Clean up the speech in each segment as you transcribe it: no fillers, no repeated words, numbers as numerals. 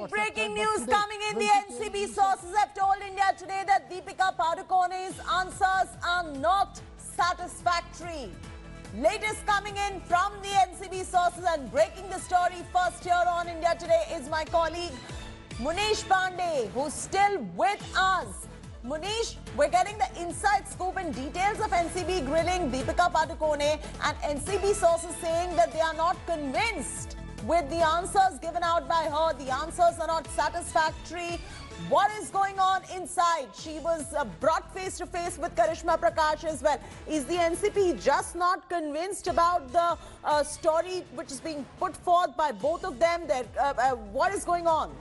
Breaking news coming in. The NCB sources have told India Today that Deepika Padukone's answers are not satisfactory. Latest coming in from the NCB sources and breaking the story first here on India Today is my colleague Munish Pandey, who's still with us. Munish, we're getting the inside scoop and details of NCB grilling Deepika Padukone, and NCB sources saying that they are not convinced with the answers given out by her. The answers are not satisfactory. What is going on inside? She was brought face to face with Karishma Prakash as well. Is the NCP just not convinced about the story which is being put forth by both of them? What is going on?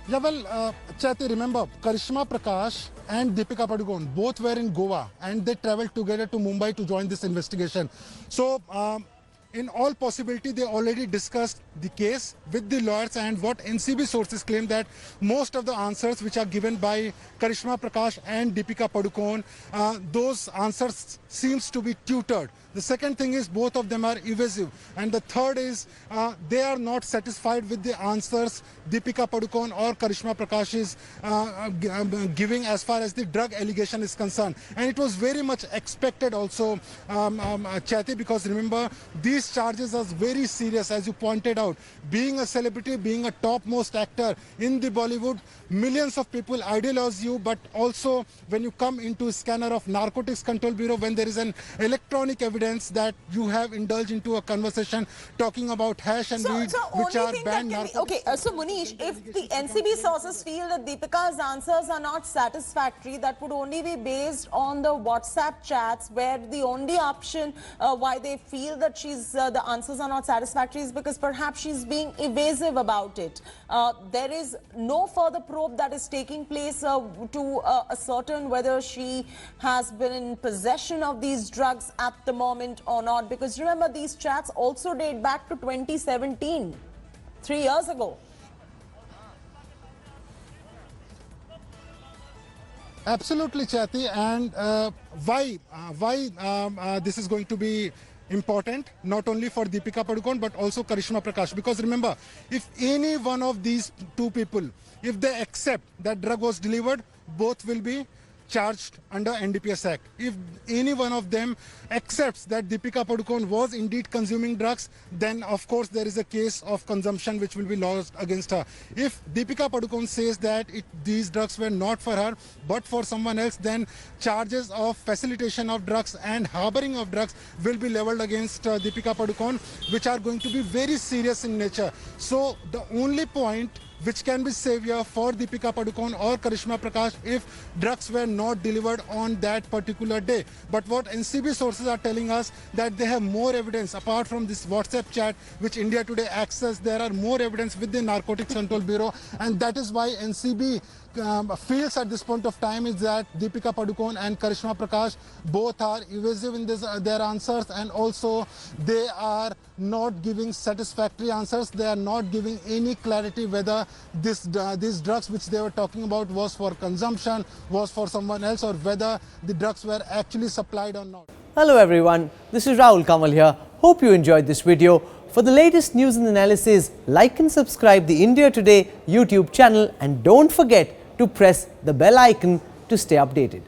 Yeah, well, Chaiti, remember, Karishma Prakash and Deepika Padukone both were in Goa and they traveled together to Mumbai to join this investigation. So, in all possibility, they already discussed the case with the lawyers, and what NCB sources claim that most of the answers which are given by Karishma Prakash and Deepika Padukone, those answers seems to be tutored. The second thing is both of them are evasive, and the third is they are not satisfied with the answers Deepika Padukone or Karishma Prakash is giving as far as the drug allegation is concerned. And it was very much expected also, Chaiti, because remember, these charges are very serious, as you pointed out. Being a celebrity, being a topmost actor in the Bollywood, millions of people idolize you, but also when you come into a scanner of Narcotics Control Bureau, when there is an electronic evidence that you have indulged into a conversation talking about hash and weed, which are banned narcotics. Okay, so Munish, if the NCB sources feel that Deepika's answers are not satisfactory, that would only be based on the WhatsApp chats, where the only option why they feel that the answers are not satisfactory is because perhaps she's being evasive about it. There is no further probe that is taking place to ascertain whether she has been in possession of these drugs at the moment or not, because remember, these chats also date back to 2017, 3 years ago. Absolutely, Chaiti, and why this is going to be important, not only for Deepika Padukone but also Karishma Prakash, because remember, if any one of these two people, if they accept that drug was delivered, both will be charged under NDPS Act. If any one of them accepts that Deepika Padukone was indeed consuming drugs, then of course there is a case of consumption which will be lodged against her. If Deepika Padukone says that these drugs were not for her but for someone else, then charges of facilitation of drugs and harboring of drugs will be leveled against Deepika Padukone, which are going to be very serious in nature. So the only point which can be savior for Deepika Padukone or Karishma Prakash if drugs were not delivered on that particular day. But what NCB sources are telling us, that they have more evidence apart from this WhatsApp chat which India Today accessed. There are more evidence with the Narcotics Control Bureau, and that is why NCB feels at this point of time is that Deepika Padukone and Karishma Prakash both are evasive in their answers, and also they are not giving satisfactory answers. They are not giving any clarity whether these drugs which they were talking about was for consumption, was for someone else, or whether the drugs were actually supplied or not. Hello everyone, this is Rahul Kamal here. Hope you enjoyed this video. For the latest news and analysis, like and subscribe the India Today YouTube channel, and don't forget to press the bell icon to stay updated.